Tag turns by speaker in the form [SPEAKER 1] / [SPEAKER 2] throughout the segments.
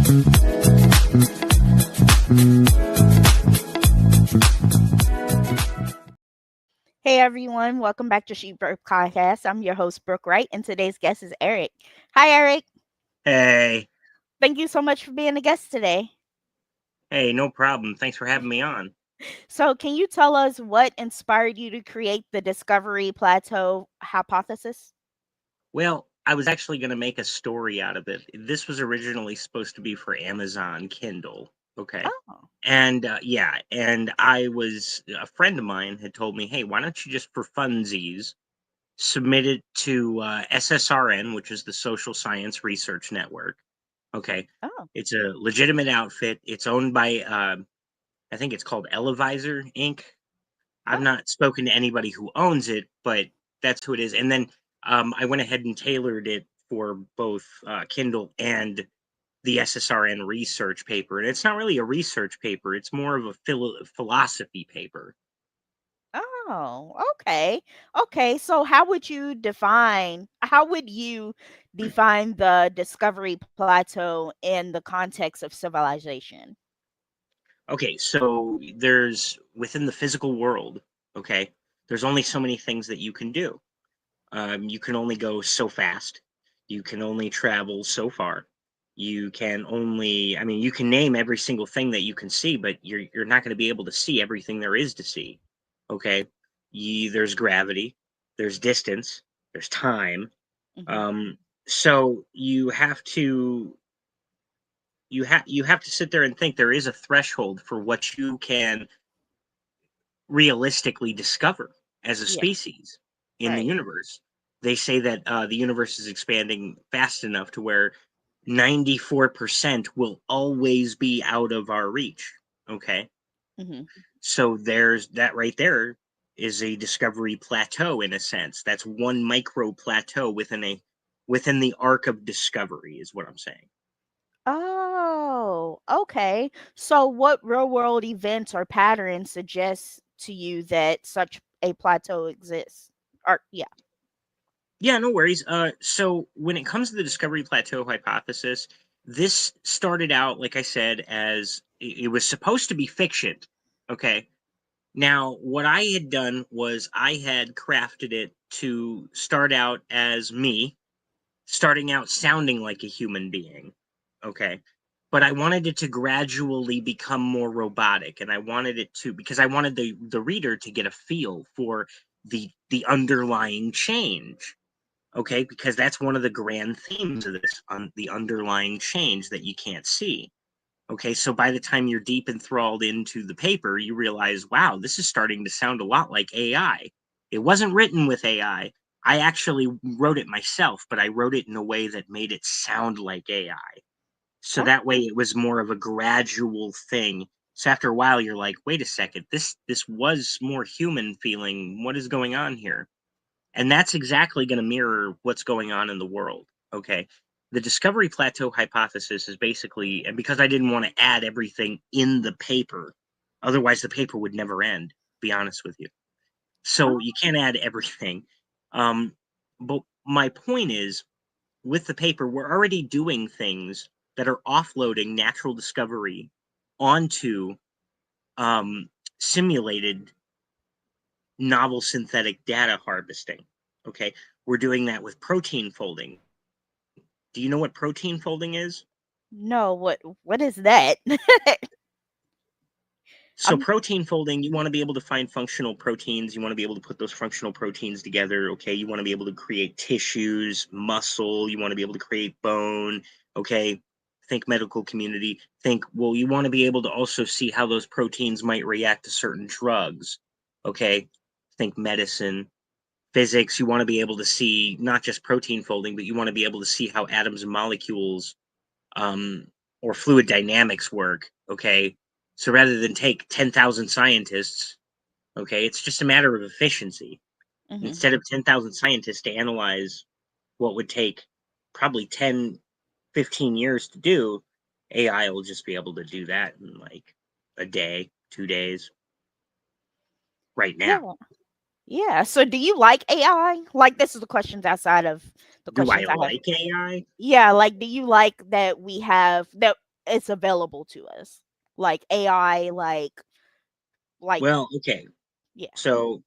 [SPEAKER 1] Hey everyone, welcome back to Sheepbird Podcast. I'm your host, Brooke Wright, and today's guest is Eric. Hi, Eric.
[SPEAKER 2] Hey,
[SPEAKER 1] Thank you so much for being a guest today.
[SPEAKER 2] hey, no problem. Thanks for having me on.
[SPEAKER 1] So, can you tell us what inspired you to create the Discovery Plateau hypothesis?
[SPEAKER 2] Well, I was actually going to make a story out of it. This was originally supposed to be for Amazon Kindle. Okay.
[SPEAKER 1] Oh,
[SPEAKER 2] And a friend of mine had told me, hey, why don't you just for funsies submit it to SSRN, which is the Social Science Research Network. Okay.
[SPEAKER 1] oh,
[SPEAKER 2] It's a legitimate outfit. It's owned by, I think it's called Elevisor Inc. I've
[SPEAKER 1] oh.
[SPEAKER 2] not spoken to anybody who owns it, but that's who it is. And then I went ahead and tailored it for both Kindle and the SSRN research paper. And it's not really a research paper; it's more of a philosophy paper.
[SPEAKER 1] Oh, okay. Okay, so how would you define the Discovery Plateau in the context of civilization?
[SPEAKER 2] Okay, so there's within the physical world. Okay, there's only so many things that you can do. You can only go so fast. You can only travel so far. You can only, I mean, you can name every single thing that you can see, but you're not going to be able to see everything there is to see. Okay, there's gravity, there's distance, there's time.
[SPEAKER 1] Mhm.
[SPEAKER 2] Um, so you have to sit there and think there is a threshold for what you can realistically discover as a
[SPEAKER 1] Yeah,
[SPEAKER 2] species in the
[SPEAKER 1] right.
[SPEAKER 2] universe. They say that the universe is expanding fast enough to where 94% will always be out of our reach. Okay.
[SPEAKER 1] Mhm.
[SPEAKER 2] So there's that right there is a discovery plateau in a sense. That's one micro plateau within the arc of discovery is what I'm saying.
[SPEAKER 1] Oh, okay. So what real-world events or patterns suggest to you that such a plateau exists? Or yeah.
[SPEAKER 2] Yeah, no worries. So when it comes to the discovery plateau hypothesis, this started out, like I said, as it was supposed to be fiction. Okay. Now, what I had done was I had crafted it to start out as me, starting out sounding like a human being. Okay. But I wanted it to gradually become more robotic, and I wanted it to because I wanted the reader to get a feel for the underlying change. Okay, because that's one of the grand themes of this, on the underlying change that you can't see. Okay, so by the time you're deep enthralled into the paper, you realize, wow, this is starting to sound a lot like AI. It wasn't written with AI. I actually wrote it myself, but I wrote it in a way that made it sound like AI. So
[SPEAKER 1] Oh,
[SPEAKER 2] that way it was more of a gradual thing. So after a while you're like, wait a second, this was more human feeling. What is going on here? And that's exactly going to mirror what's going on in the world. Okay. The discovery plateau hypothesis is basically, and because I didn't want to add everything in the paper, otherwise the paper would never end, to be honest with you. So you can't add everything. Um, but my point is, with the paper, we're already doing things that are offloading natural discovery onto um, simulated novel synthetic data harvesting. Okay, we're doing that with protein folding. Do you know what protein folding is?
[SPEAKER 1] no, what is that?
[SPEAKER 2] So,
[SPEAKER 1] I'm
[SPEAKER 2] protein folding, you want to be able to find functional proteins. You want to be able to put those functional proteins together. Okay, you want to be able to create tissues, muscle. You want to be able to create bone. Okay, think medical community. Think, well, you want to be able to also see how those proteins might react to certain drugs. Okay, think medicine, physics. You want to be able to see not just protein folding, but you want to be able to see how atoms and molecules um, or fluid dynamics work. Okay, so rather than take 10,000 scientists, okay, it's just a matter of efficiency.
[SPEAKER 1] mhm.
[SPEAKER 2] Instead of 10,000 scientists to analyze what would take probably 10, 15 years to do, AI will just be able to do that in like a day, 2 days, right now.
[SPEAKER 1] Yeah. Yeah. So do you like AI? Like this is the questions outside of the
[SPEAKER 2] Do I
[SPEAKER 1] questions I have.
[SPEAKER 2] like AI?
[SPEAKER 1] Yeah, like do you like that we have that it's available to us, like AI, like
[SPEAKER 2] Well, okay.
[SPEAKER 1] yeah.
[SPEAKER 2] So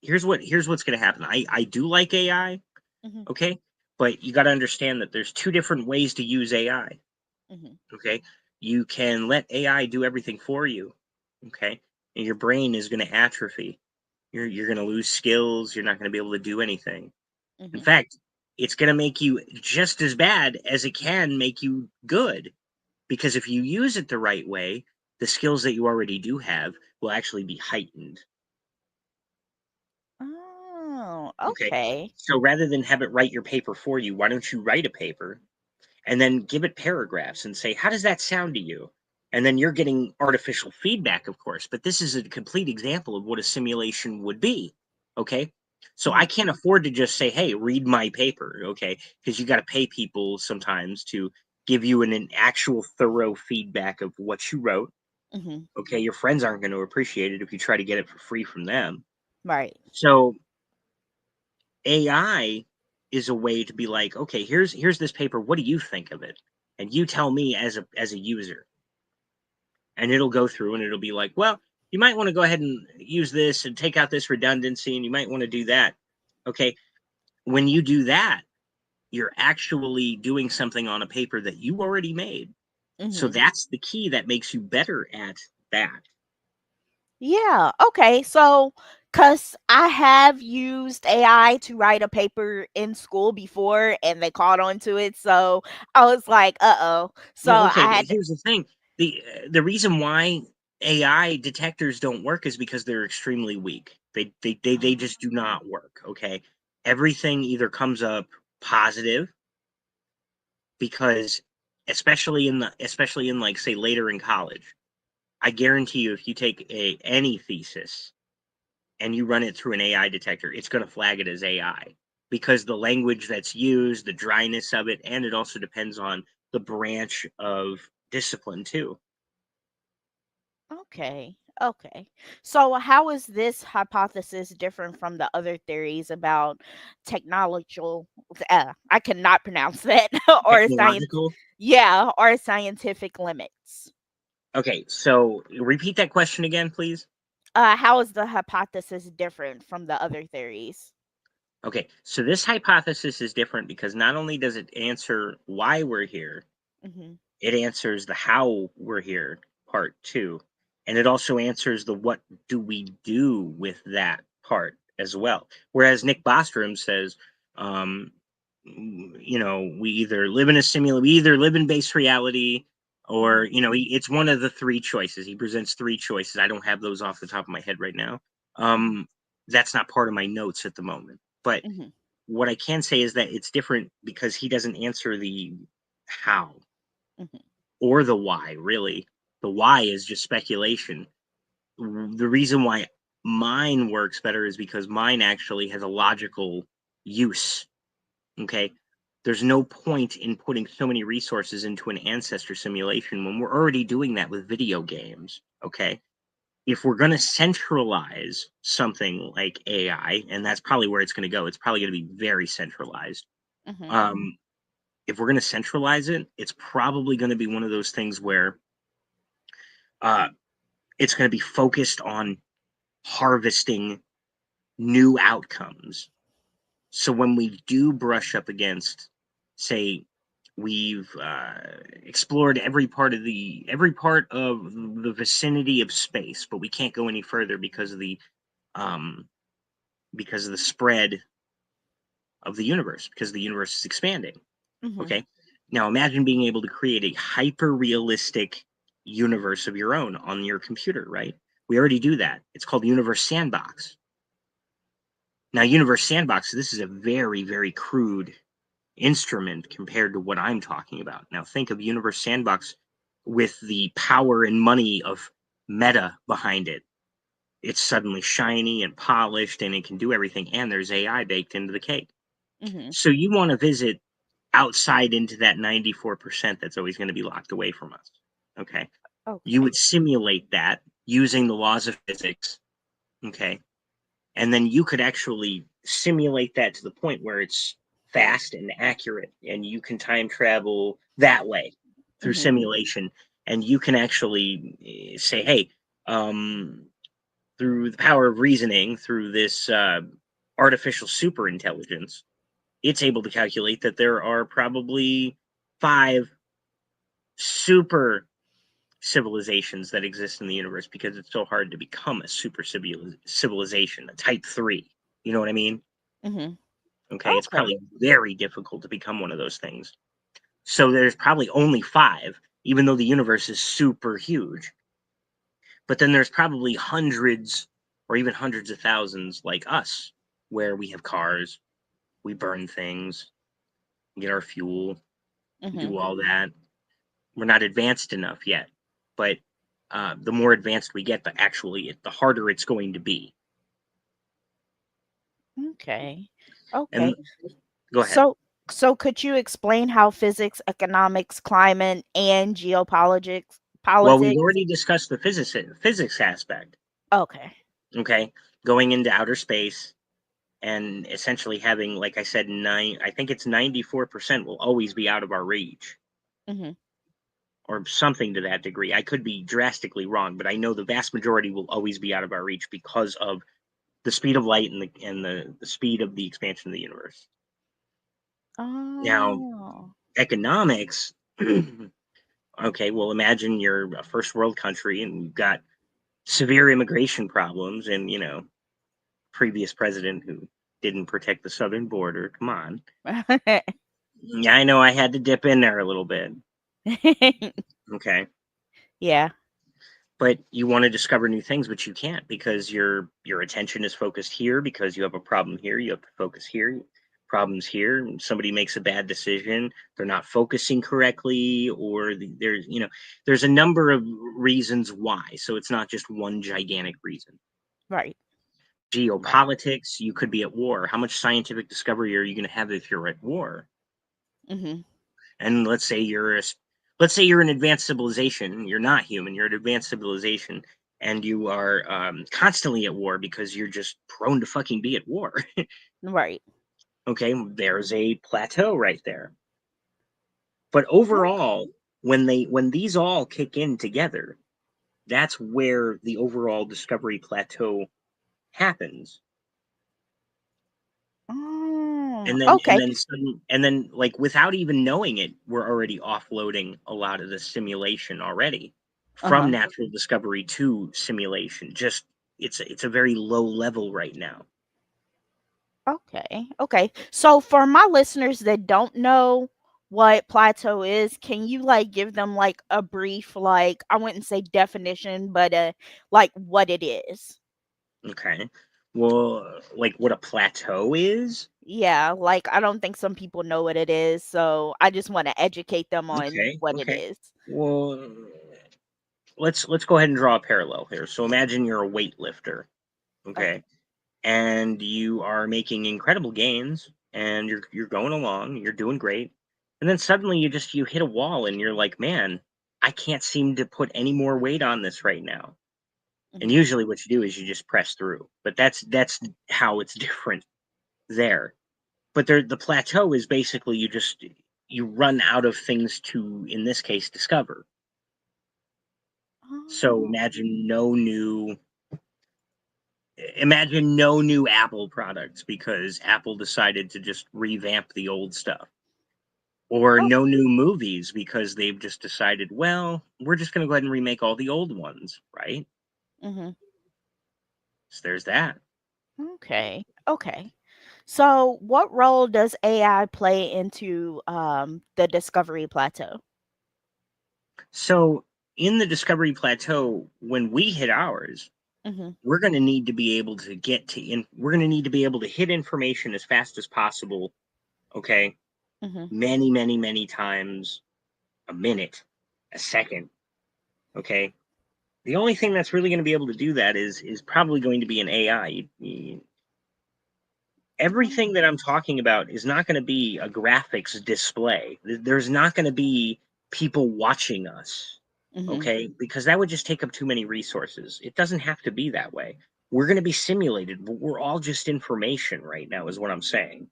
[SPEAKER 2] here's what's going to happen. I do like AI,
[SPEAKER 1] Mhm.
[SPEAKER 2] okay? But you got to understand that there's two different ways to use AI,
[SPEAKER 1] Mhm.
[SPEAKER 2] okay? You can let AI do everything for you, okay? And your brain is going to atrophy. You're going to lose skills, you're not going to be able to do anything. In
[SPEAKER 1] Mhm.
[SPEAKER 2] fact, it's going to make you just as bad as it can make you good, because if you use it the right way, the skills that you already do have will actually be heightened.
[SPEAKER 1] Oh,
[SPEAKER 2] Okay.
[SPEAKER 1] okay.
[SPEAKER 2] So rather than have it write your paper for you, why don't you write a paper and then give it paragraphs and say, how does that sound to you? And then you're getting artificial feedback, of course, but this is a complete example of what a simulation would be. Okay. So I
[SPEAKER 1] Mhm.
[SPEAKER 2] can't afford to just say, hey, read my paper. Okay. Because you got to pay people sometimes to give you an actual thorough feedback of what you wrote.
[SPEAKER 1] Mhm.
[SPEAKER 2] Okay. Your friends aren't going to appreciate it if you try to get it for free from them.
[SPEAKER 1] Right.
[SPEAKER 2] So AI is a way to be like, okay, here's this paper. What do you think of it? And you tell me as a user, and it'll go through and it'll be like, well, you might want to go ahead and use this and take out this redundancy, and you might want to do that. Okay, when you do that, you're actually doing something on a paper that you already made. So
[SPEAKER 1] Mhm.
[SPEAKER 2] that's the key that makes you better at that.
[SPEAKER 1] Yeah. Okay. So, cause I have used AI to write a paper in school before, and they caught on to it. So I was like, "Uh oh." So
[SPEAKER 2] Well, okay,
[SPEAKER 1] I
[SPEAKER 2] but
[SPEAKER 1] had to.
[SPEAKER 2] here's the thing: the reason why AI detectors don't work is because they're extremely weak. They just do not work. Okay, everything either comes up positive because, especially in like say later in college, I guarantee you, if you take a any thesis and you run it through an AI detector, it's going to flag it as AI because the language that's used, the dryness of it, and it also depends on the branch of discipline too.
[SPEAKER 1] Okay. Okay. So how is this hypothesis different from the other theories about technological I cannot pronounce that or science
[SPEAKER 2] Technological.
[SPEAKER 1] yeah, or scientific limits.
[SPEAKER 2] Okay, so repeat that question again, please.
[SPEAKER 1] How is the hypothesis different from the other theories?
[SPEAKER 2] Okay, so this hypothesis is different because not only does it answer why we're here,
[SPEAKER 1] Mhm.
[SPEAKER 2] it answers the how we're here part too. And it also answers the what do we do with that part as well. Whereas Nick Bostrom says, um, we either live in base reality, or,
[SPEAKER 1] Mhm.
[SPEAKER 2] it's one of the three choices. He presents three choices. I don't have those off the top of my head right now.
[SPEAKER 1] Mhm.
[SPEAKER 2] That's not part of my notes at the moment. But
[SPEAKER 1] Mhm.
[SPEAKER 2] what I can say is that it's different because he doesn't answer the how
[SPEAKER 1] Mhm.
[SPEAKER 2] or the why, really. The why is just speculation. The reason why mine works better is because mine actually has a logical use. Okay. There's no point in putting so many resources into an ancestor simulation when we're already doing that with video games. Okay. If we're going to centralize something like AI, and that's probably where it's going to go, it's probably going to be very centralized.
[SPEAKER 1] Mhm.
[SPEAKER 2] Um, if we're going to centralize it, it's probably going to be one of those things where uh, it's going to be focused on harvesting new outcomes. So when we do brush up against, say, we've explored every part of the vicinity of space, but we can't go any further um, because of the spread of the universe, because the universe is expanding.
[SPEAKER 1] Mhm.
[SPEAKER 2] Okay, now imagine being able to create a hyper realistic universe of your own on your computer, right? We already do that. It's called Universe Sandbox. Now, Universe Sandbox, this is a very, very crude instrument compared to what I'm talking about. Now, think of Universe Sandbox with the power and money of Meta behind it. It's suddenly shiny and polished and it can do everything, and there's AI baked into the cake.
[SPEAKER 1] Mhm.
[SPEAKER 2] So, you want to visit outside into that 94% that's always going to be locked away from us. Okay. You
[SPEAKER 1] Okay.
[SPEAKER 2] would simulate that using the laws of physics. Okay. And then you could actually simulate that to the point where it's fast and accurate and you can time travel that way. through
[SPEAKER 1] Mhm.
[SPEAKER 2] simulation, and you can actually say, hey, through the power of reasoning, through this artificial super intelligence, it's able to calculate that there are probably 5 super civilizations that exist in the universe because it's so hard to become a super civilization, a type 3. You know what I mean?
[SPEAKER 1] Mhm.
[SPEAKER 2] Okay, it's
[SPEAKER 1] Okay.
[SPEAKER 2] probably very difficult to become one of those things. So there's probably only 5, even though the universe is super huge. But then there's probably hundreds or even hundreds of thousands like us, where we have cars, we burn things, get our fuel,
[SPEAKER 1] Mhm.
[SPEAKER 2] do all that. We're not advanced enough yet, but the more advanced we get, the harder it's going to be.
[SPEAKER 1] Okay.
[SPEAKER 2] And
[SPEAKER 1] Okay.
[SPEAKER 2] go ahead.
[SPEAKER 1] So could you explain how physics, economics, climate, and geopolitics
[SPEAKER 2] Well, we've
[SPEAKER 1] politics?
[SPEAKER 2] already discussed the physics aspect.
[SPEAKER 1] Okay.
[SPEAKER 2] Okay, going into outer space and essentially having, like I said, I think it's 94% will always be out of our reach,
[SPEAKER 1] Mhm.
[SPEAKER 2] or something to that degree. I could be drastically wrong, but I know the vast majority will always be out of our reach because of the speed of light and the speed of the expansion of the universe. Now,
[SPEAKER 1] Oh.
[SPEAKER 2] economics. Okay, well, imagine you're a first world country and you've got severe immigration problems, and previous president who didn't protect the southern border. Come on. Yeah, I know I had to dip in there a little bit. Okay.
[SPEAKER 1] Yeah.
[SPEAKER 2] But you want to discover new things, but you can't because your attention is focused here because you have a problem here. You have to focus here. Problems here. And somebody makes a bad decision. They're not focusing correctly, or there's a number of reasons why. So it's not just one gigantic reason.
[SPEAKER 1] Right. Right.
[SPEAKER 2] Geopolitics. You could be at war. How much scientific discovery are you going to have if you're at war?
[SPEAKER 1] Mhm.
[SPEAKER 2] And let's say you're an advanced civilization. You're not human. You're an advanced civilization, and you are constantly at war because you're just prone to fucking be at war.
[SPEAKER 1] Right.
[SPEAKER 2] Okay, there's a plateau right there. But
[SPEAKER 1] Okay.
[SPEAKER 2] overall, when these all kick in together, that's where the overall discovery plateau happens.
[SPEAKER 1] Oh,
[SPEAKER 2] And
[SPEAKER 1] okay.
[SPEAKER 2] then like without even knowing it, we're already offloading a lot of the simulation already from
[SPEAKER 1] Uh-huh.
[SPEAKER 2] natural discovery to simulation. Just it's a very low level right now.
[SPEAKER 1] Okay. Okay. So for my listeners that don't know what plateau is, can you like give them like a brief like I wouldn't say definition, but like what it is?
[SPEAKER 2] Okay. Well, like what a plateau is?
[SPEAKER 1] Yeah, like I don't think some people know what it is, so I just want to educate them on
[SPEAKER 2] Okay.
[SPEAKER 1] what it
[SPEAKER 2] Okay.
[SPEAKER 1] is.
[SPEAKER 2] Well, let's go ahead and draw a parallel here. So imagine you're a weightlifter,
[SPEAKER 1] Okay.
[SPEAKER 2] okay? And you are making incredible gains and you're going along, you're doing great. And then suddenly you hit a wall and you're like, "Man, I can't seem to put any more weight on this right now." And
[SPEAKER 1] Mhm.
[SPEAKER 2] usually what you do is you just press through. But that's how it's different there. But the plateau is basically you run out of things to, in this case, discover. So
[SPEAKER 1] Oh.
[SPEAKER 2] imagine no new Apple products because Apple decided to just revamp the old stuff. Or no
[SPEAKER 1] Okay.
[SPEAKER 2] new movies because they've just decided, well, we're just going to go ahead and remake all the old ones, right?
[SPEAKER 1] Mhm.
[SPEAKER 2] So there's that.
[SPEAKER 1] Okay. Okay. So what role does AI play into the discovery plateau?
[SPEAKER 2] So in the Discovery Plateau, when we hit ours,
[SPEAKER 1] Mhm.
[SPEAKER 2] we're going to need to be able to we're going to need to be able to hit information as fast as possible. Okay.
[SPEAKER 1] Mhm.
[SPEAKER 2] Many, many, many times a minute, a second. Okay. The only thing that's really going to be able to do that is probably going to be an AI. Everything that I'm talking about is not going to be a graphics display. There's not going to be people watching us,
[SPEAKER 1] Mhm.
[SPEAKER 2] okay? Because that would just take up too many resources. It doesn't have to be that way. We're going to be simulated, but we're all just information right now, is what I'm saying.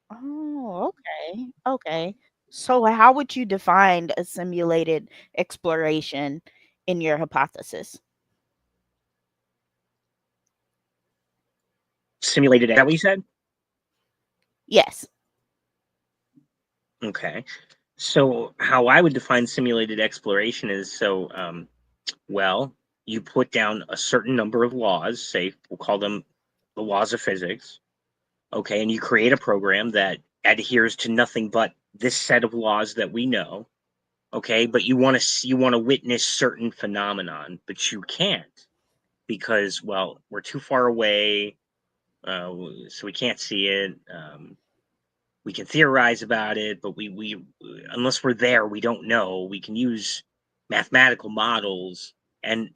[SPEAKER 1] Oh, okay. Okay. So how would you define a simulated exploration in your hypothesis?
[SPEAKER 2] Simulated, is that what you said?
[SPEAKER 1] Yes.
[SPEAKER 2] Okay. So how I would define simulated exploration is well, you put down a certain number of laws, say we'll call them the laws of physics, okay, and you create a program that adheres to nothing but this set of laws that we know, okay, but you want to witness certain phenomenon, but you can't because well, we're too far away, so we can't see it. We can theorize about it, but we unless we're there, we don't know. We can use mathematical models, and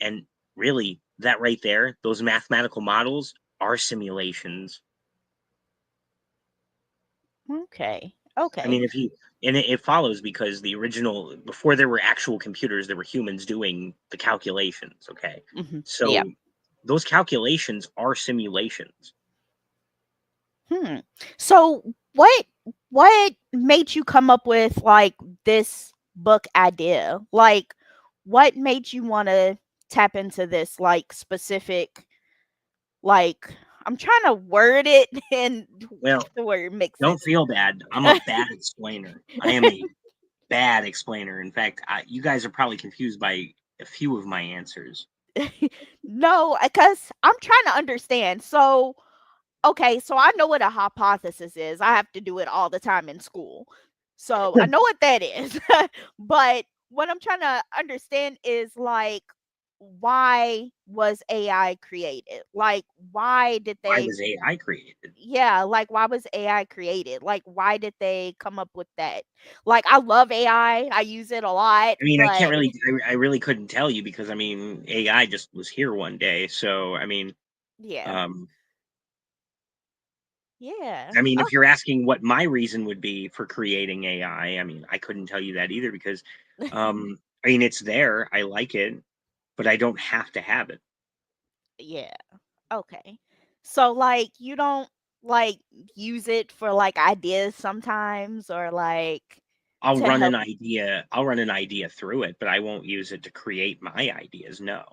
[SPEAKER 2] really that right there, those mathematical models are simulations.
[SPEAKER 1] Okay.
[SPEAKER 2] I
[SPEAKER 1] Okay.
[SPEAKER 2] mean, if you and it follows because the original before there were actual computers, there were humans doing the calculations. Okay,
[SPEAKER 1] Yeah.
[SPEAKER 2] so those calculations are simulations.
[SPEAKER 1] Hmm. So what made you come up with like this book idea? Like what made you want to tap into this like specific like I'm trying to word it and
[SPEAKER 2] Well,
[SPEAKER 1] the word makes
[SPEAKER 2] don't
[SPEAKER 1] sense.
[SPEAKER 2] feel bad. I'm a bad explainer. I am a bad explainer. In fact, you guys are probably confused by a few of my answers.
[SPEAKER 1] No, cuz I'm trying to understand. So, okay, so I know what a hypothesis is. I have to do it all the time in school. So, I know what that is. But what I'm trying to understand is like why was AI created? Like why did
[SPEAKER 2] Why
[SPEAKER 1] they
[SPEAKER 2] was AI created?
[SPEAKER 1] yeah, like why was AI created? Like why did they come up with that? Like I love AI. I use it a lot,
[SPEAKER 2] I mean, I can't
[SPEAKER 1] but
[SPEAKER 2] really, I really couldn't tell you because I mean, AI just was here one day. So
[SPEAKER 1] yeah.
[SPEAKER 2] um,
[SPEAKER 1] Yeah.
[SPEAKER 2] if you're asking what my reason would be for creating AI, I mean, I couldn't tell you that either because, I mean, it's there. I like it, but I don't have to have it.
[SPEAKER 1] Yeah. Okay. So like you don't like use it for like ideas sometimes or like to help
[SPEAKER 2] I'll run an idea through it, but I won't use it to create my ideas. No.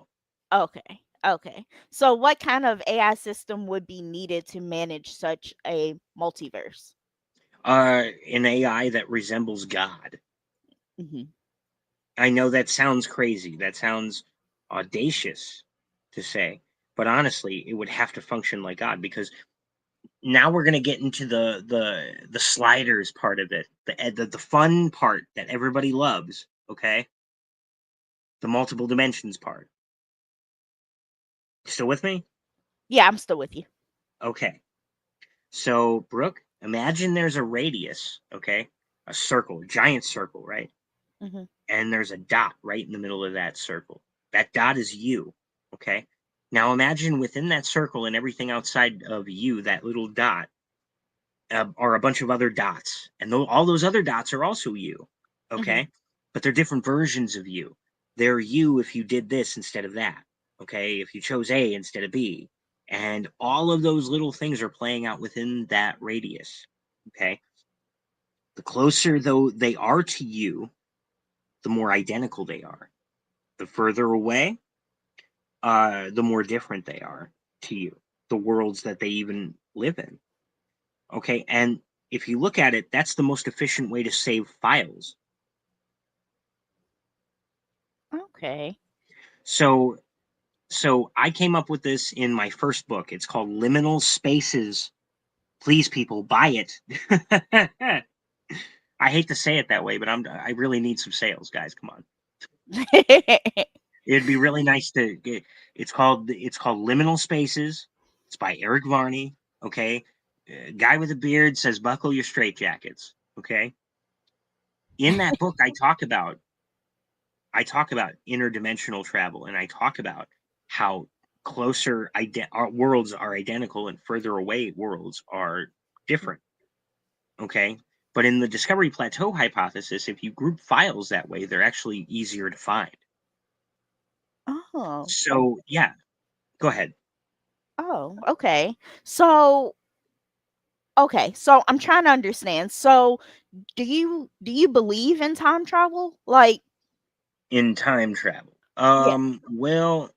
[SPEAKER 1] okay. Okay. So what kind of AI system would be needed to manage such a multiverse?
[SPEAKER 2] An AI that resembles God.
[SPEAKER 1] Mhm.
[SPEAKER 2] I know that sounds crazy. That sounds audacious to say, but honestly, it would have to function like God because now we're going to get into the sliders part of it, the fun part that everybody loves. Okay, the multiple dimensions part. Still with me?
[SPEAKER 1] Yeah, I'm still with you.
[SPEAKER 2] Okay. So, Brooke, imagine there's a radius. Okay, a circle, a giant circle, right?
[SPEAKER 1] Mhm.
[SPEAKER 2] And there's a dot right in the middle of that circle. That dot is you. Okay. Now imagine within that circle and everything outside of you, that little dot, are a bunch of other dots. And all those other dots are also you.
[SPEAKER 1] Mhm.
[SPEAKER 2] Okay. But they're different versions of you. They're you if you did this instead of that. Okay. If you chose A instead of B. And all of those little things are playing out within that radius. Okay. The closer, though, they are to you, the more identical they are. The further away, the more different they are to you, the worlds that they even live in. Okay, and if you look at it, that's the most efficient way to save files.
[SPEAKER 1] Okay.
[SPEAKER 2] So, so I came up with this in my first book. It's called Liminal Spaces. Please, people, buy it. I hate to say it that way, but I really need some sales, guys. Come on. It'd be really nice to get. It's called Liminal Spaces. It's by Eric Varney. Okay, guy with a beard says, "Buckle your straitjackets." Okay. In that book, I talk about interdimensional travel, and I talk about how our worlds are identical and further away worlds are different. Okay. But in the Discovery Plateau hypothesis, if you group files that way, they're actually easier to find.
[SPEAKER 1] Oh.
[SPEAKER 2] So, yeah, go ahead.
[SPEAKER 1] Oh, okay. So Okay, so I'm trying to understand. So, do you believe in time travel? Like,
[SPEAKER 2] In time travel.
[SPEAKER 1] yeah,
[SPEAKER 2] Well,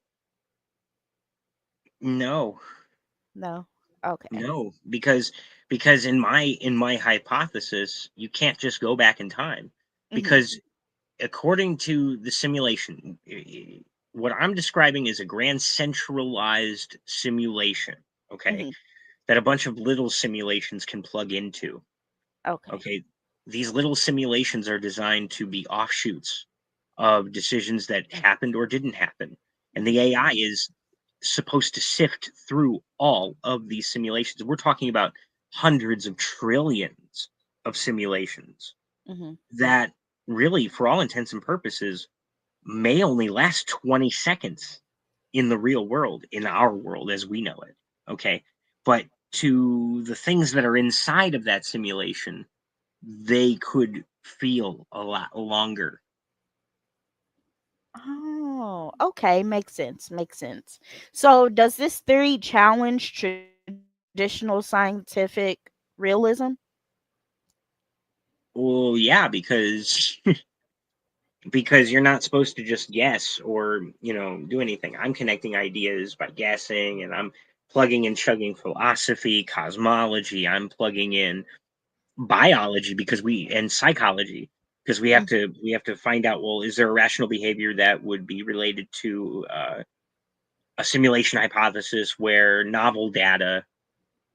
[SPEAKER 2] no,
[SPEAKER 1] no. Okay.
[SPEAKER 2] no, because in my hypothesis, you can't just go back in time,
[SPEAKER 1] Mhm.
[SPEAKER 2] because according to the simulation, what I'm describing is a grand centralized simulation, okay,
[SPEAKER 1] Mhm.
[SPEAKER 2] that a bunch of little simulations can plug into.
[SPEAKER 1] Okay.
[SPEAKER 2] Okay, these little simulations are designed to be offshoots of decisions that happened or didn't happen. And the
[SPEAKER 1] Mhm.
[SPEAKER 2] AI is supposed to sift through all of these simulations. We're talking about hundreds of trillions of simulations
[SPEAKER 1] Mhm.
[SPEAKER 2] that really, for all intents and purposes, may only last 20 seconds in the real world, in our world as we know it. Okay. But to the things that are inside of that simulation, they could feel a lot longer.
[SPEAKER 1] Oh, okay, makes sense. Makes sense. So, does this theory challenge traditional scientific realism?
[SPEAKER 2] Well, yeah, because because you're not supposed to just guess or, do anything. I'm connecting ideas by guessing, and I'm plugging and chugging philosophy, cosmology. I'm plugging in biology because we and psychology, because we have to find out, well, is there a rational behavior that would be related to a simulation hypothesis where novel data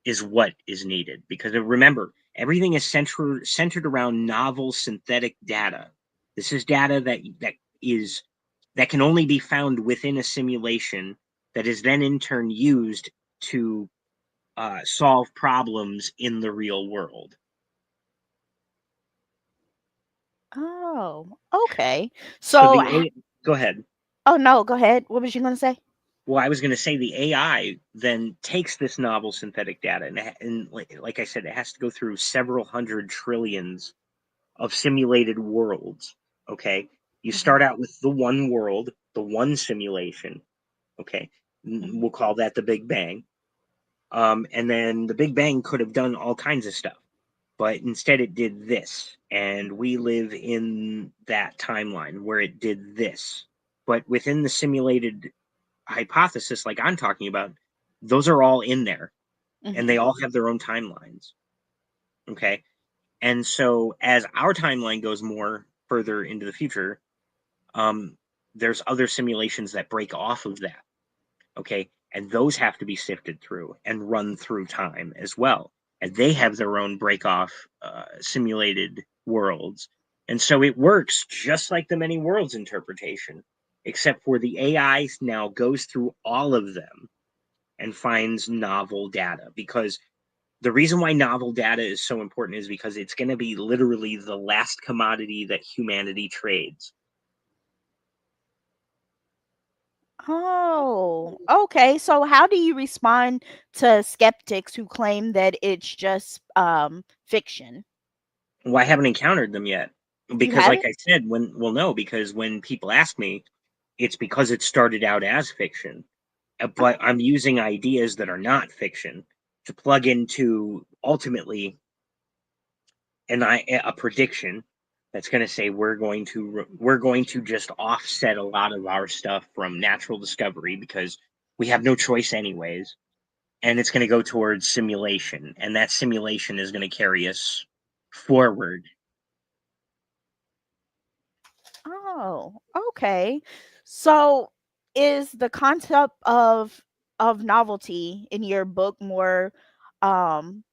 [SPEAKER 2] is what is needed, because remember, everything is centered around novel synthetic data. This is data is that can only be found within a simulation, that is then in turn used to solve problems in the real world.
[SPEAKER 1] Oh, okay.
[SPEAKER 2] So
[SPEAKER 1] So,
[SPEAKER 2] go ahead.
[SPEAKER 1] oh no, go ahead. What was you gonna say?
[SPEAKER 2] Well, I was going to say the AI then takes this novel synthetic data, and like I said, it has to go through several hundred trillions of simulated worlds. Okay. You
[SPEAKER 1] Mhm.
[SPEAKER 2] start out with the one world, the one simulation. Okay.
[SPEAKER 1] Mhm.
[SPEAKER 2] We'll call that the Big Bang. And then the Big Bang could have done all kinds of stuff, but instead it did this. And we live in that timeline where it did this. But within the simulated hypothesis, like I'm talking about, those are all in there, and
[SPEAKER 1] Mhm.
[SPEAKER 2] they all have their own timelines. Okay. And so as our timeline goes more further into the future, um, there's other simulations that break off of that. Okay. And those have to be sifted through and run through time as well. And they have their own break off simulated worlds. And so it works just like the many worlds interpretation, except for the AI now goes through all of them and finds novel data, because the reason why novel data is so important is because it's going to be literally the last commodity that humanity trades.
[SPEAKER 1] Oh, okay. So, how do you respond to skeptics who claim that it's just fiction?
[SPEAKER 2] Well, I haven't encountered them yet,
[SPEAKER 1] You
[SPEAKER 2] because, like
[SPEAKER 1] haven't?
[SPEAKER 2] I said, no, because when people ask me, it's because it started out as fiction, but
[SPEAKER 1] Oh.
[SPEAKER 2] I'm using ideas that are not fiction to plug into ultimately a prediction that's going to say we're going to just offset a lot of our stuff from natural discovery, because we have no choice anyways, and it's going to go towards simulation, and that simulation is going to carry us forward.
[SPEAKER 1] Oh, okay. So, is the concept of novelty in your book more um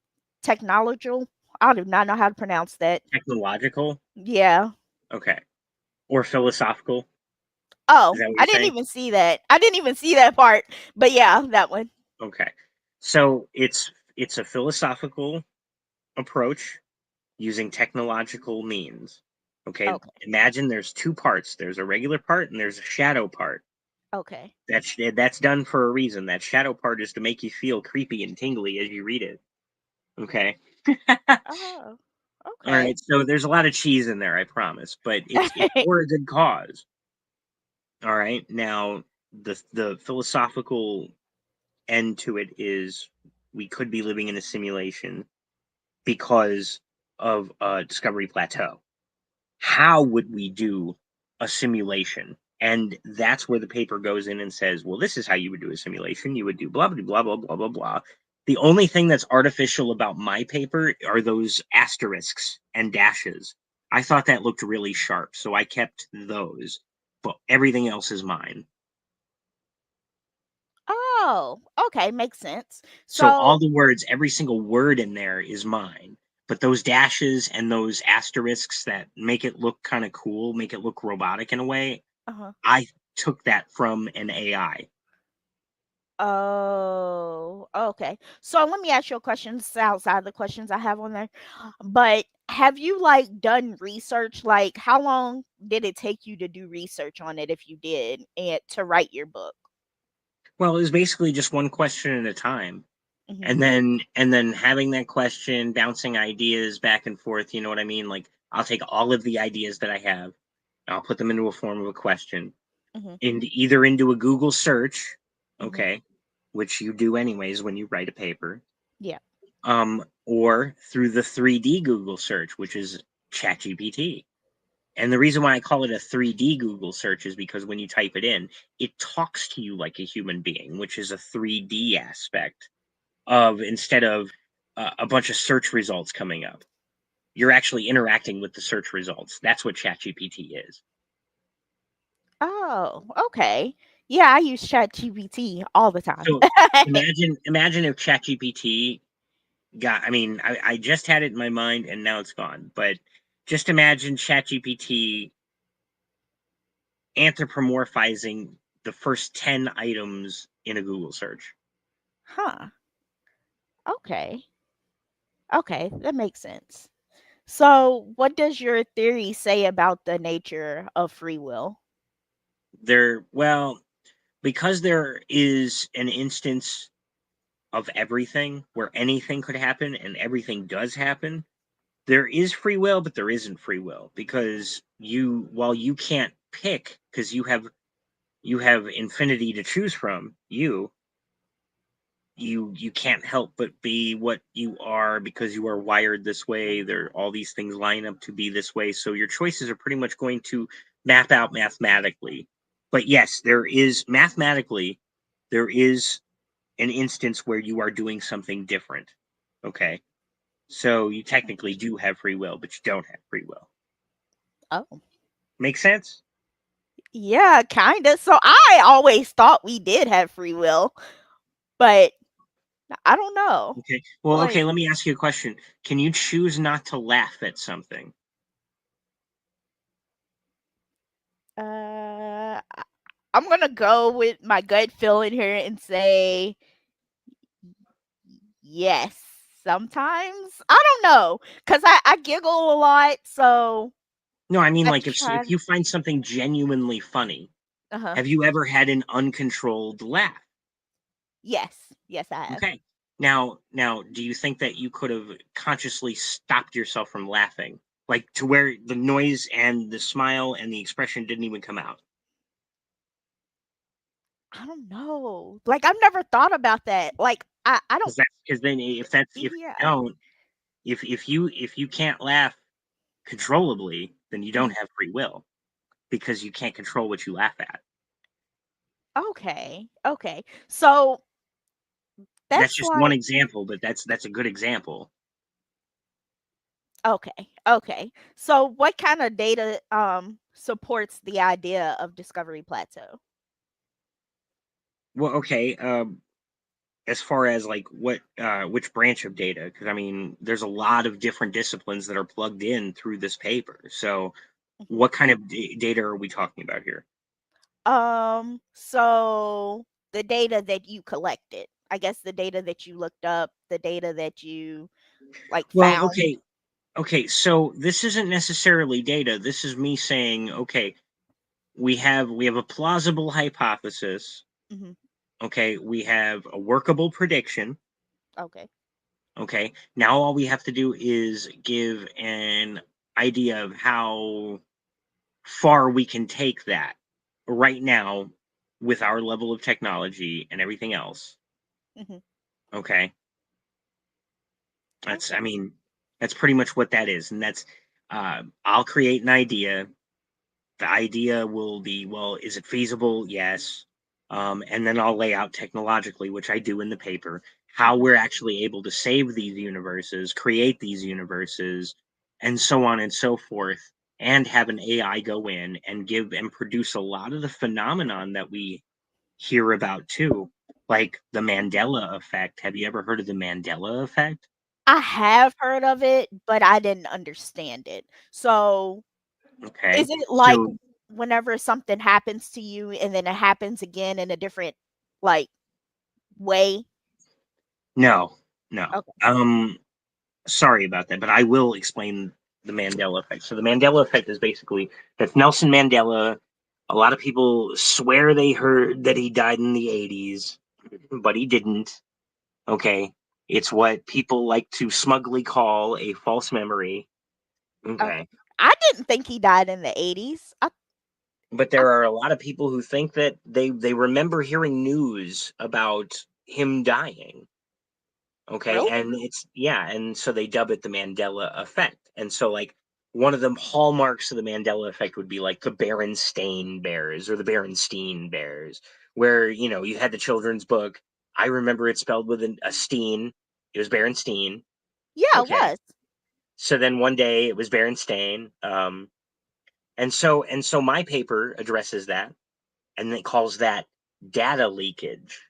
[SPEAKER 1] technological? I do not know how to pronounce that.
[SPEAKER 2] Technological.
[SPEAKER 1] Yeah.
[SPEAKER 2] Okay. Or philosophical. Is
[SPEAKER 1] Oh,
[SPEAKER 2] that what
[SPEAKER 1] I
[SPEAKER 2] you're
[SPEAKER 1] didn't
[SPEAKER 2] saying?
[SPEAKER 1] even see that. I didn't even see that part. But yeah, that one.
[SPEAKER 2] Okay. So it's a philosophical approach using technological means. Okay.
[SPEAKER 1] Okay.
[SPEAKER 2] Imagine there's two parts. There's a regular part and there's a shadow part.
[SPEAKER 1] Okay.
[SPEAKER 2] That's done for a reason. That shadow part is to make you feel creepy and tingly as you read it. Okay.
[SPEAKER 1] Oh,
[SPEAKER 2] All
[SPEAKER 1] okay.
[SPEAKER 2] right. So there's a lot of cheese in there, I promise, but it's for a good cause. All right. Now the philosophical end to it is, we could be living in a simulation, because of Discovery Plateau. How would we do a simulation? And that's where the paper goes in and says, well, this is how you would do a simulation. You would do blah, blah, blah, blah, blah, blah, blah. The only thing that's artificial about my paper are those asterisks and dashes. I thought that looked really sharp, so I kept those, but everything else is mine.
[SPEAKER 1] Oh, okay, makes sense.
[SPEAKER 2] So all
[SPEAKER 1] So,
[SPEAKER 2] the words, every single word in there is mine. But those dashes and those asterisks that make it look kind of cool, make it look robotic in a way,
[SPEAKER 1] uh-huh.
[SPEAKER 2] I took that from an AI.
[SPEAKER 1] Oh, okay. So let me ask you a question. This is outside the questions I have on there. But have you like done research? Like, how long did it take you to do research on it if you did and to write your book?
[SPEAKER 2] Well, it was basically just one question at a time.
[SPEAKER 1] Hmm.
[SPEAKER 2] And then having that question, bouncing ideas back and forth, you know what I mean? Like I'll take all of the ideas that I have, I'll put them into a form of a question,
[SPEAKER 1] Hmm.
[SPEAKER 2] into a Google search,
[SPEAKER 1] Hmm.
[SPEAKER 2] okay, which you do anyways when you write a paper,
[SPEAKER 1] Yeah.
[SPEAKER 2] or through the 3D Google search, which is ChatGPT. And the reason why I call it a 3D Google search is because when you type it in, it talks to you like a human being, which is a 3D aspect of, instead of a bunch of search results coming up. You're actually interacting with the search results. That's what ChatGPT is.
[SPEAKER 1] Oh, okay. Yeah, I use ChatGPT all the time.
[SPEAKER 2] So imagine if ChatGPT got, I mean, I just had it in my mind and now it's gone, but just imagine ChatGPT anthropomorphizing the first 10 items in a Google search.
[SPEAKER 1] Huh. Okay. Okay, that makes sense. So, what does your theory say about the nature of free will?
[SPEAKER 2] Well, because there is an instance of everything where anything could happen and everything does happen, there is free will, but there isn't free will because while you can't pick because you have infinity to choose from, you can't help but be what you are because you are wired this way. There, all these things line up to be this way, so your choices are pretty much going to map out mathematically. But yes, there is an instance where you are doing something different. Okay, so you technically do have free will, but you don't have free will.
[SPEAKER 1] Oh,
[SPEAKER 2] Make sense?
[SPEAKER 1] yeah, kind of. So, I always thought we did have free will, but I don't know.
[SPEAKER 2] Okay, well,
[SPEAKER 1] Like,
[SPEAKER 2] okay, let me ask you a question. Can you choose not to laugh at something?
[SPEAKER 1] I- I'm gonna go with my gut feeling here and say yes. Sometimes I don't know, cause I giggle a lot, so
[SPEAKER 2] No, I mean,
[SPEAKER 1] I
[SPEAKER 2] like,
[SPEAKER 1] try.
[SPEAKER 2] if you find something genuinely funny,
[SPEAKER 1] Uh huh.
[SPEAKER 2] have you ever had an uncontrolled laugh?
[SPEAKER 1] Yes, yes, I have.
[SPEAKER 2] Okay. Now, do you think that you could have consciously stopped yourself from laughing, like to where the noise and the smile and the expression didn't even come out?
[SPEAKER 1] I don't know. Like I've never thought about that. Like I don't.
[SPEAKER 2] Because then if you
[SPEAKER 1] Yeah.
[SPEAKER 2] don't, if you can't laugh controllably, then you don't
[SPEAKER 1] Mhm.
[SPEAKER 2] have free will because you can't control what you laugh at.
[SPEAKER 1] Okay. Okay. So
[SPEAKER 2] That's
[SPEAKER 1] that's
[SPEAKER 2] just one
[SPEAKER 1] like
[SPEAKER 2] example, but that's a good example.
[SPEAKER 1] okay. Okay. So what kind of data supports the idea of Discovery Plateau?
[SPEAKER 2] Well, okay. As far as like what which branch of data, because I mean there's a lot of different disciplines that are plugged in through this paper, so
[SPEAKER 1] Mhm.
[SPEAKER 2] what kind of data are we talking about here?
[SPEAKER 1] So the data that you collected, I guess the data that you looked up, the data that you like
[SPEAKER 2] Well,
[SPEAKER 1] found.
[SPEAKER 2] okay, so this isn't necessarily data. This is me saying, okay, we have a plausible hypothesis.
[SPEAKER 1] Mhm.
[SPEAKER 2] Okay, we have a workable prediction.
[SPEAKER 1] Okay.
[SPEAKER 2] Okay, now all we have to do is give an idea of how far we can take that right now with our level of technology and everything else.
[SPEAKER 1] Mhm.
[SPEAKER 2] Okay. I
[SPEAKER 1] Okay.
[SPEAKER 2] mean, That's pretty much what that is, and that's I'll create an idea. The idea will be, well, is it feasible? Yes. And then I'll lay out technologically, which I do in the paper, how
[SPEAKER 1] Mhm.
[SPEAKER 2] we're actually able to save these universes, create these universes, and so on and so forth, and have an AI go in and give and produce a lot of the phenomenon that we hear about too, like the Mandela effect. Have you ever heard of the Mandela effect?
[SPEAKER 1] I have heard of it, but I didn't understand it. So, is
[SPEAKER 2] Okay.
[SPEAKER 1] it like
[SPEAKER 2] So
[SPEAKER 1] whenever something happens to you and then it happens again in a different, like, way?
[SPEAKER 2] no, no.
[SPEAKER 1] Okay.
[SPEAKER 2] Sorry about that, but I will explain the Mandela effect. So the Mandela effect is basically that Nelson Mandela. A lot of people swear they heard that he died in the 80s, but he didn't. Okay. It's what people like to smugly call a false memory.
[SPEAKER 1] Okay.
[SPEAKER 2] Okay.
[SPEAKER 1] I didn't think he died in the 80s.
[SPEAKER 2] But
[SPEAKER 1] I
[SPEAKER 2] there are a lot of people who think that they remember hearing news about him dying. Okay,
[SPEAKER 1] really?
[SPEAKER 2] and it's yeah, and so they dub it the Mandela effect. And so like one of the hallmarks of the Mandela effect would be like the Berenstain Bears or the Berenstein Bears, where you had the children's book. I remember it spelled with a steen. It was Berenstein.
[SPEAKER 1] Yeah, it
[SPEAKER 2] Okay,
[SPEAKER 1] was.
[SPEAKER 2] so then one day it was Berenstain. And so my paper addresses that, and it calls that data leakage.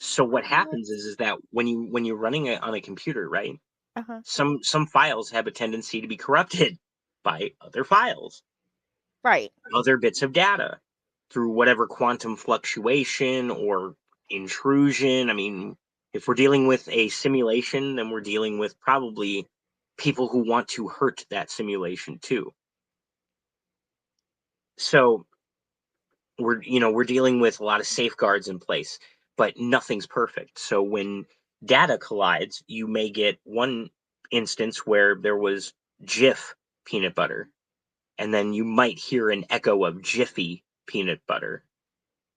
[SPEAKER 2] So what
[SPEAKER 1] What?
[SPEAKER 2] happens is that when you're running it on a computer, right?
[SPEAKER 1] Uh-huh.
[SPEAKER 2] Some files have a tendency to be corrupted by other files,
[SPEAKER 1] Right.
[SPEAKER 2] other bits of data through whatever quantum fluctuation or intrusion. I mean, if we're dealing with a simulation, then we're dealing with probably people who want to hurt that simulation too. So we're dealing with a lot of safeguards in place, but nothing's perfect. So when data collides, you may get one instance where there was Jif peanut butter, and then you might hear an echo of Jiffy peanut butter.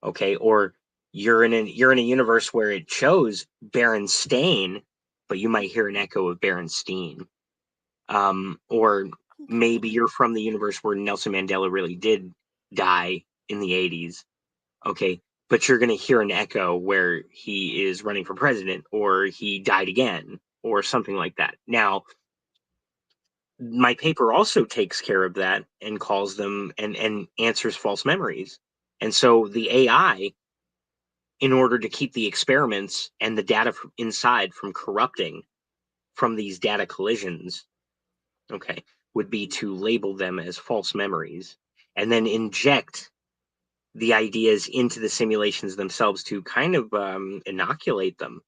[SPEAKER 2] Okay, or you're in a universe where it shows Berenstain, but you might hear an echo of Berenstein. Or
[SPEAKER 1] Okay.
[SPEAKER 2] maybe you're from the universe where Nelson Mandela really did die in the 80s. Okay, but you're going to hear an echo where he is running for president or he died again or something like that. Now, my paper also takes care of that and calls them and answers false memories. And so the AI, in order to keep the experiments and the data inside from corrupting from these data collisions, okay, would be to label them as false memories and then inject the ideas into the simulations themselves to kind of inoculate them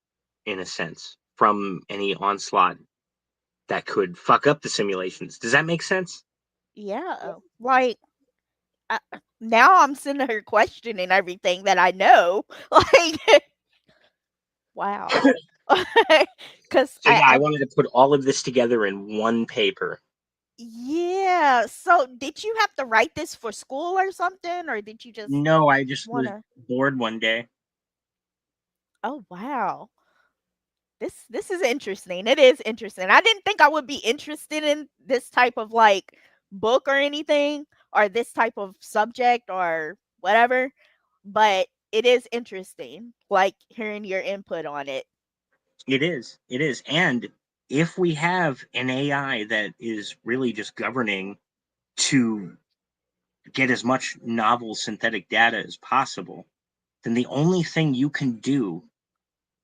[SPEAKER 2] in a sense from any onslaught that could fuck up the simulations. Does that make sense?
[SPEAKER 1] Yeah. Like, now I'm sitting here questioning everything that I know. Like, wow. Cause
[SPEAKER 2] So yeah, I wanted to put all of this together in one paper.
[SPEAKER 1] yeah. So, did you have to write this for school or something, or did you just
[SPEAKER 2] No, I just was
[SPEAKER 1] wanna?
[SPEAKER 2] bored one day.
[SPEAKER 1] Oh, wow. This is interesting. It is interesting. I didn't think I would be interested in this type of, like, book or anything, or this type of subject or whatever, but it is interesting, like, hearing your input on it.
[SPEAKER 2] It is. It is. And if we have an AI that is really just governing to get as much novel synthetic data as possible, then the only thing you can do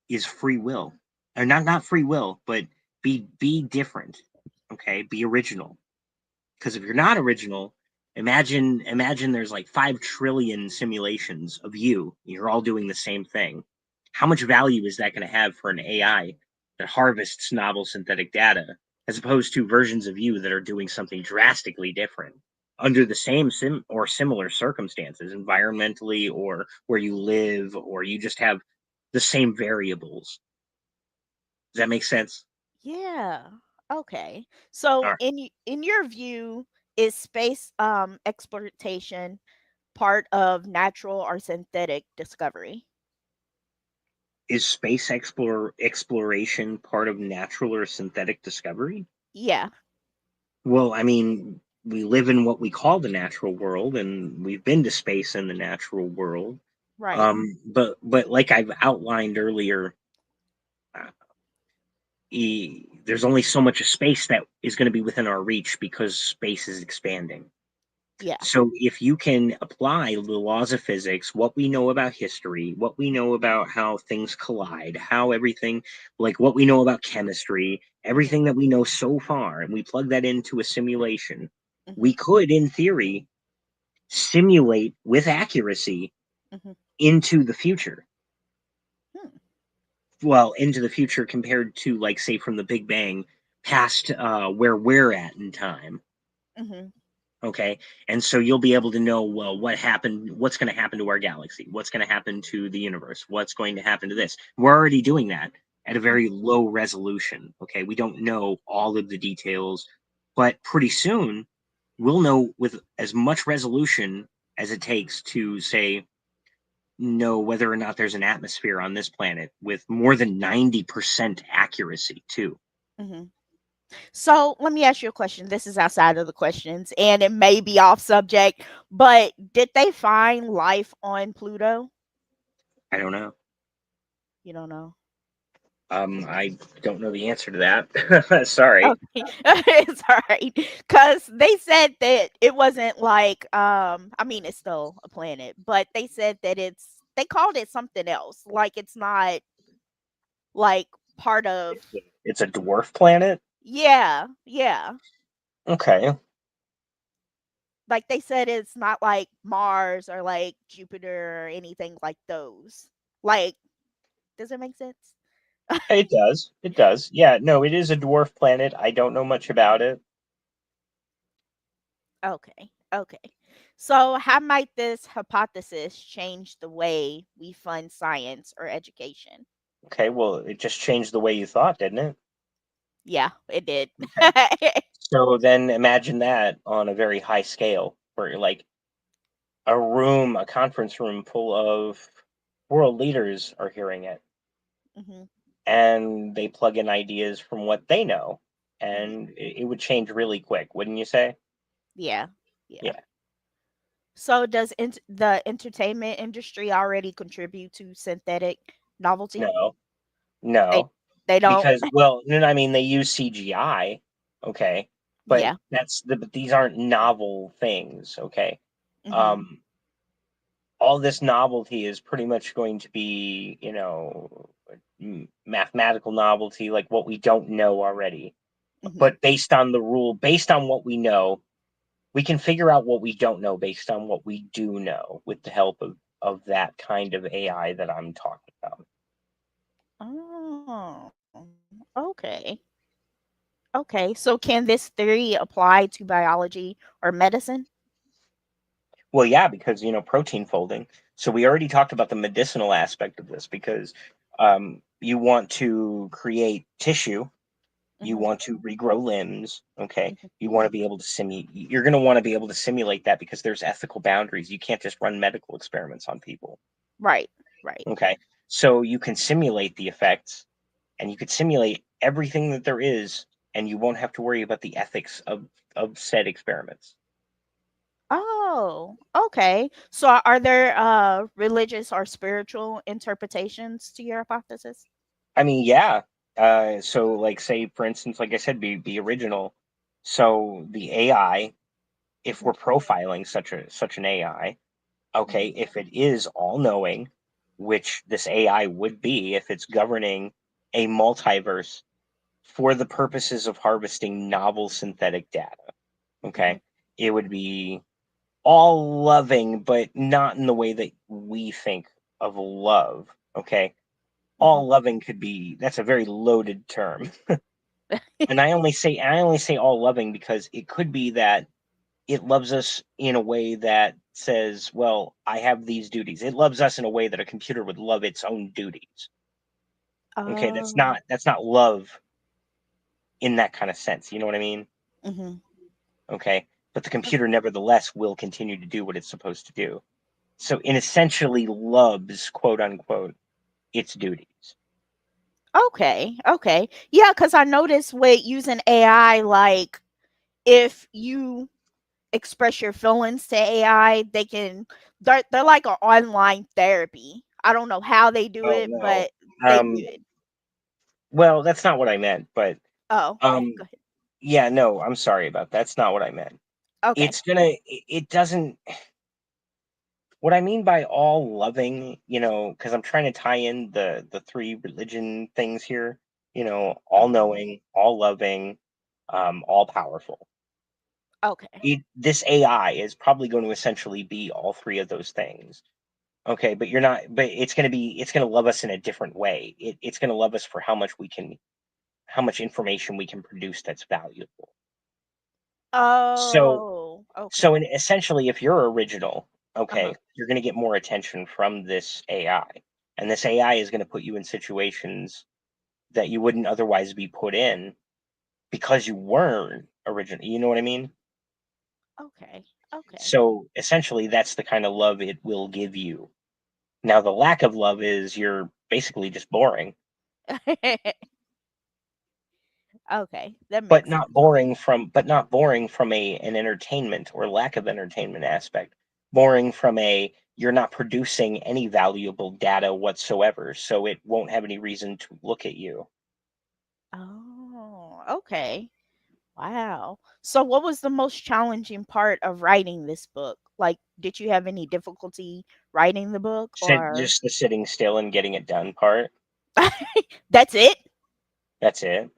[SPEAKER 2] is free will. Or not free will, but be different. Okay? Be original. Because if you're not original, imagine there's like 5 trillion simulations of you. You're all doing the same thing. How much value is that going to have for an AI that harvests novel synthetic data, as opposed to versions of you that are doing something drastically different under the same or similar circumstances, environmentally or where you live, or you just have the same variables? Does that make sense?
[SPEAKER 1] Yeah. Okay. So,
[SPEAKER 2] All right.
[SPEAKER 1] in your view, is space, exploitation part of natural or synthetic discovery?
[SPEAKER 2] Is space exploration part of natural or synthetic discovery?
[SPEAKER 1] Yeah,
[SPEAKER 2] Well, I mean, we live in what we call the natural world, and we've been to space in the natural world.
[SPEAKER 1] right.
[SPEAKER 2] But like I've outlined earlier, uh, there's only so much of space that is going to be within our reach because space is expanding.
[SPEAKER 1] Yeah.
[SPEAKER 2] So if you can apply the laws of physics, what we know about history, what we know about how things collide, how everything, like what we know about chemistry,
[SPEAKER 1] Mhm.
[SPEAKER 2] everything that we know so far, and we plug that into a simulation,
[SPEAKER 1] Mhm.
[SPEAKER 2] we could, in theory, simulate with accuracy
[SPEAKER 1] Mhm.
[SPEAKER 2] into the future.
[SPEAKER 1] Hmm.
[SPEAKER 2] Well, into the future compared to, like, say, from the Big Bang past where we're at in time.
[SPEAKER 1] Mhm.
[SPEAKER 2] Okay. And so you'll be able to know, well, what happened, what's going to happen to our galaxy, what's going to happen to the universe, what's going to happen to this. We're already doing that at a
[SPEAKER 1] Mhm.
[SPEAKER 2] very low resolution. Okay. We don't know all of the details, but pretty soon we'll know with as much resolution as it takes to say, know whether or not there's an atmosphere on this planet with more than 90% accuracy, too.
[SPEAKER 1] Mhm. So let me ask you a question. This is outside of the questions, and it may be off subject, but did they find life on Pluto?
[SPEAKER 2] I don't know.
[SPEAKER 1] You don't know.
[SPEAKER 2] I don't know the answer to that. Sorry.
[SPEAKER 1] Okay, it's alright. Cause they said that it wasn't like, I mean, it's still a planet, but they said that they called it something else. Like it's not like part of.
[SPEAKER 2] It's a dwarf planet.
[SPEAKER 1] Yeah, yeah.
[SPEAKER 2] Okay.
[SPEAKER 1] Like they said it's not like Mars or like Jupiter or anything like those. Like, does it make sense?
[SPEAKER 2] It does. It does. Yeah, no, it is a dwarf planet. I don't know much about it.
[SPEAKER 1] Okay, okay. So, how might this hypothesis change the way we fund science or education?
[SPEAKER 2] Okay, well, it just changed the way you thought, didn't it?
[SPEAKER 1] Yeah, it did.
[SPEAKER 2] Okay. So then imagine that on a very high scale, where like a conference room full of world leaders are hearing it,
[SPEAKER 1] Mhm,
[SPEAKER 2] and they plug in ideas from what they know,
[SPEAKER 1] mhm.
[SPEAKER 2] and it would change really quick, wouldn't you say?
[SPEAKER 1] Yeah, yeah.
[SPEAKER 2] Yeah.
[SPEAKER 1] So, does the entertainment industry already contribute to synthetic novelty?
[SPEAKER 2] No.
[SPEAKER 1] They
[SPEAKER 2] No.
[SPEAKER 1] they don't.
[SPEAKER 2] Because, well, no, no, I mean, they use CGI, okay, but
[SPEAKER 1] Yeah.
[SPEAKER 2] but these aren't novel things, okay.
[SPEAKER 1] Mhm,
[SPEAKER 2] Um, all this novelty is pretty much going to be, mathematical novelty, like what we don't know already.
[SPEAKER 1] mhm.
[SPEAKER 2] But based on what we know, we can figure out what we don't know based on what we do know with the help of that kind of AI that I'm talking about.
[SPEAKER 1] Oh, okay. Okay. So, can this theory apply to biology or medicine?
[SPEAKER 2] Well, yeah, because protein folding. So we already talked about the medicinal aspect of this because you want to create tissue, you
[SPEAKER 1] Mhm,
[SPEAKER 2] want to regrow limbs. Okay,
[SPEAKER 1] mhm.
[SPEAKER 2] you want to be able to simulate. You're going to want to be able to simulate that because there's ethical boundaries. You can't just run medical experiments on people.
[SPEAKER 1] Right, right.
[SPEAKER 2] Okay, so you can simulate the effects, and you could simulate everything that there is, and you won't have to worry about the ethics of said experiments.
[SPEAKER 1] Oh, okay. So are there religious or spiritual interpretations to your hypothesis?
[SPEAKER 2] I mean, yeah. So, like, say, for instance, like I said, be original. So the AI, if
[SPEAKER 1] Mhm,
[SPEAKER 2] we're profiling such an AI, okay,
[SPEAKER 1] mhm,
[SPEAKER 2] if it is all knowing, which this AI would be if it's governing a multiverse for the purposes of harvesting novel synthetic data,
[SPEAKER 1] mhm,
[SPEAKER 2] okay, it would be all loving, but not in the way that we think of love, okay?
[SPEAKER 1] mhm.
[SPEAKER 2] All loving could be, that's a very loaded term. And I only say all loving because it could be that it loves us in a way that says, well, I have these duties. It loves us in a way that a computer would love its own duties. Okay, that's
[SPEAKER 1] Oh.
[SPEAKER 2] not love in that kind of sense. You know what I mean?
[SPEAKER 1] Mhm.
[SPEAKER 2] Okay. But the computer nevertheless will continue to do what it's supposed to do. So it essentially loves, quote unquote, its duty.
[SPEAKER 1] Okay, okay. Yeah, because I noticed with using AI, like if you express your feelings to AI, they're like an online therapy. I don't know how they do
[SPEAKER 2] Oh
[SPEAKER 1] it,
[SPEAKER 2] no.
[SPEAKER 1] but they
[SPEAKER 2] Um,
[SPEAKER 1] did.
[SPEAKER 2] well, that's not what I meant, but
[SPEAKER 1] Oh, okay,
[SPEAKER 2] um,
[SPEAKER 1] go ahead.
[SPEAKER 2] yeah, no, I'm sorry about that. That's not what I meant.
[SPEAKER 1] Okay.
[SPEAKER 2] It's gonna, it doesn't, what I mean by all loving, because I'm trying to tie in the three religion things here, all
[SPEAKER 1] Okay.
[SPEAKER 2] knowing, all loving, all powerful.
[SPEAKER 1] Okay.
[SPEAKER 2] This AI is probably going to essentially be all three of those things. Okay, but you're not, but it's going to love us in a different way. It's going to love us for how much information we can produce that's valuable. So,
[SPEAKER 1] Oh, okay.
[SPEAKER 2] essentially, if you're original,
[SPEAKER 1] Uh-huh.
[SPEAKER 2] okay, you're going to get more attention from this AI, and this AI is going to put you in situations that you wouldn't otherwise be put in because you weren't original. You know what I mean?
[SPEAKER 1] Okay. Okay.
[SPEAKER 2] So essentially, that's the kind of love it will give you. Now, the lack of love is you're basically just boring,
[SPEAKER 1] Okay. That
[SPEAKER 2] but
[SPEAKER 1] makes
[SPEAKER 2] not
[SPEAKER 1] sense.
[SPEAKER 2] boring from an entertainment or lack of entertainment aspect. Boring from a you're not producing any valuable data whatsoever, so it won't have any reason to look at you.
[SPEAKER 1] Oh, okay. Wow. So what was the most challenging part of writing this book? Like, did you have any difficulty writing the book or
[SPEAKER 2] Just the sitting still and getting it done part.
[SPEAKER 1] that's it?
[SPEAKER 2] That's it.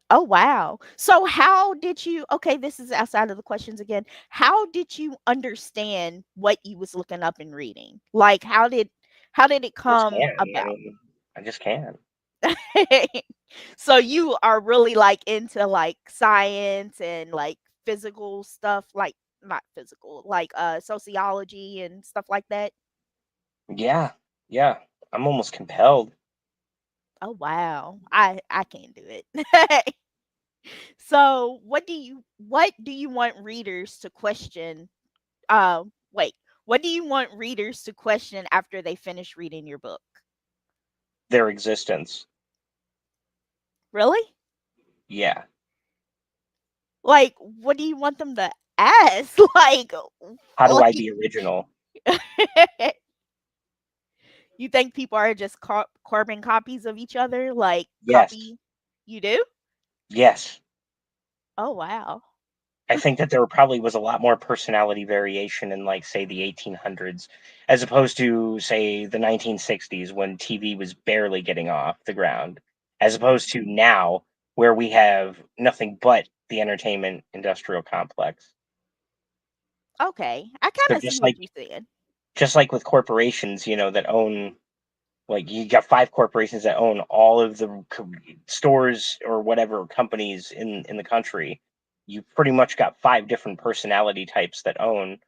[SPEAKER 1] Oh, wow. So how did you okay, this is outside of the questions again. How did you understand what you was looking up and reading? Like how did it
[SPEAKER 2] Just
[SPEAKER 1] come
[SPEAKER 2] can. I
[SPEAKER 1] about?
[SPEAKER 2] mean, I just can.
[SPEAKER 1] So you are really like into like science and like physical stuff, like not physical, like sociology and stuff like that?
[SPEAKER 2] Yeah, yeah. I'm almost compelled.
[SPEAKER 1] Oh wow. I can't do it. So what do you want readers to question wait, what do you want readers to question after they finish reading your book?
[SPEAKER 2] Their existence.
[SPEAKER 1] Really?
[SPEAKER 2] Yeah.
[SPEAKER 1] Like what do you want them to ask?
[SPEAKER 2] How do I
[SPEAKER 1] Like
[SPEAKER 2] be original?
[SPEAKER 1] you think people are just carbon copies of each other? Like
[SPEAKER 2] Yes.
[SPEAKER 1] copy you do?
[SPEAKER 2] Yes.
[SPEAKER 1] Oh wow.
[SPEAKER 2] I think that there probably was a lot more personality variation in, like, say, the 1800s, as opposed to, say, the 1960s when TV was barely getting off the ground, as opposed to now where we have nothing but the entertainment industrial complex.
[SPEAKER 1] Okay. I
[SPEAKER 2] So
[SPEAKER 1] kind of see what you're saying.
[SPEAKER 2] just like with corporations, that own, like, you got five corporations that own all of the stores or whatever companies in the country. You pretty much got five different personality types that own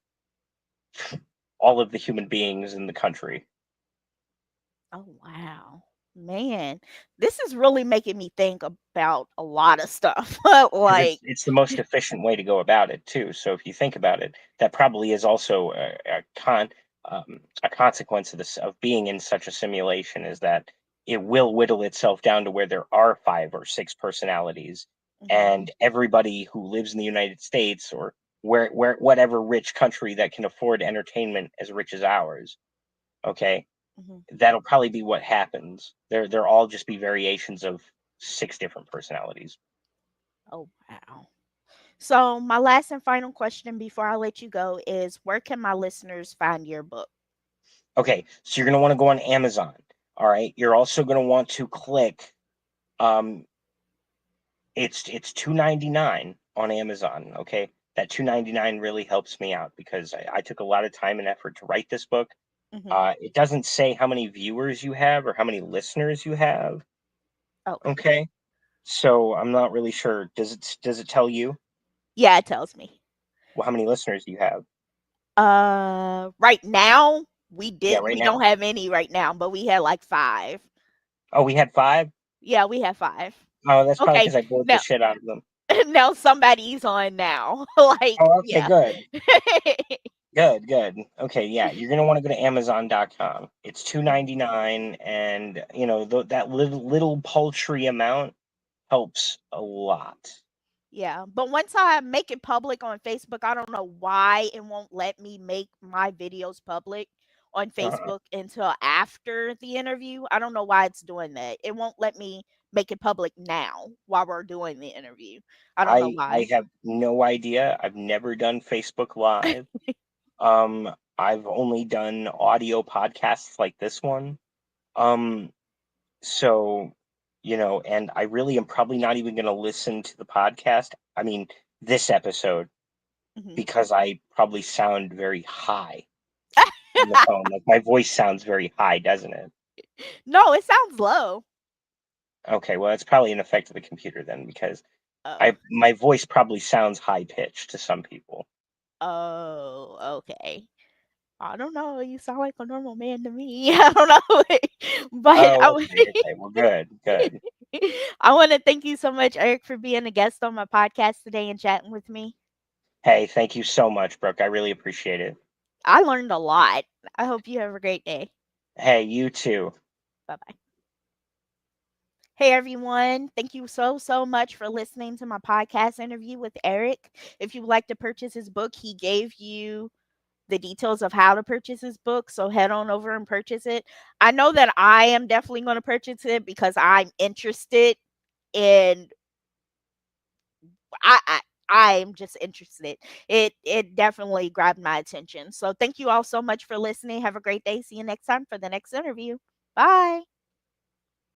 [SPEAKER 2] all of the human beings in the country,
[SPEAKER 1] Oh, wow. Man, this is really making me think about a lot of stuff.
[SPEAKER 2] because
[SPEAKER 1] Like,
[SPEAKER 2] it's the most efficient way to go about it too. So if you think about it, that probably is also a consequence of this of being in such a simulation, is that it will whittle itself down to where there are five or six personalities,
[SPEAKER 1] mhm,
[SPEAKER 2] and everybody who lives in the United States, or where whatever rich country that can afford entertainment as rich as ours, okay,
[SPEAKER 1] mhm.
[SPEAKER 2] that'll probably be what happens. They're all just be variations of six different personalities.
[SPEAKER 1] Oh, wow. So, my last and final question before I let you go is where can my listeners find your book?
[SPEAKER 2] Okay, so you're gonna want to go on Amazon. All right. You're also gonna want to click. Um, it's $2.99 on Amazon. Okay, that $2.99 really helps me out because I took a lot of time and effort to write this book.
[SPEAKER 1] Mhm.
[SPEAKER 2] It doesn't say how many viewers you have or how many listeners you have.
[SPEAKER 1] Okay.
[SPEAKER 2] Okay, so I'm not really sure. Does it tell you?
[SPEAKER 1] Yeah, it tells me.
[SPEAKER 2] Well, how many listeners do you have?
[SPEAKER 1] Right now
[SPEAKER 2] Yeah, right
[SPEAKER 1] we don't
[SPEAKER 2] now.
[SPEAKER 1] have any right now, but we had like 5.
[SPEAKER 2] Oh, we had five.
[SPEAKER 1] Yeah, we have 5.
[SPEAKER 2] Oh, that's probably
[SPEAKER 1] Okay.
[SPEAKER 2] because I bored the
[SPEAKER 1] Now
[SPEAKER 2] shit out of them.
[SPEAKER 1] now somebody's on now. Like,
[SPEAKER 2] Oh, okay,
[SPEAKER 1] yeah.
[SPEAKER 2] good. Good, good. Okay, yeah, you're gonna want to go to Amazon.com. It's 2.99, and that little paltry amount helps a lot.
[SPEAKER 1] Yeah, but once I make it public on Facebook, I don't know why it won't let me make my videos public on
[SPEAKER 2] Uh,
[SPEAKER 1] Facebook until after the interview. I don't know why it's doing that. It won't let me make it public now while we're doing the interview. I don't know
[SPEAKER 2] I
[SPEAKER 1] why.
[SPEAKER 2] have no idea. I've never done Facebook Live. I've only done audio podcasts like this one. Um, so, and I really am probably not even going to listen to the podcast. I mean, this episode,
[SPEAKER 1] Mhm.
[SPEAKER 2] because I probably sound very high on the phone. Like my voice sounds very high, doesn't it?
[SPEAKER 1] No, it sounds low.
[SPEAKER 2] Okay, well, it's probably an effect of the computer then, because
[SPEAKER 1] Oh.
[SPEAKER 2] my voice probably sounds high pitched to some people.
[SPEAKER 1] Oh, okay. I don't know. You sound like a normal man to me. I don't know. But
[SPEAKER 2] Oh, okay, okay. Well, good, good.
[SPEAKER 1] I want to thank you so much, Eric, for being a guest on my podcast today and chatting with me.
[SPEAKER 2] Hey, thank you so much, Brooke. I really appreciate it.
[SPEAKER 1] I learned a lot. I hope you have a great day.
[SPEAKER 2] Hey, you too.
[SPEAKER 1] Bye bye. Hey everyone, thank you so much for listening to my podcast interview with Eric. If you would like to purchase his book, he gave you the details of how to purchase his book, so head on over and purchase it. I know that I am definitely going to purchase it because I'm interested in I I I'm just interested. It definitely grabbed my attention. So thank you all so much for listening. Have a great day. See you next time for the next interview. Bye.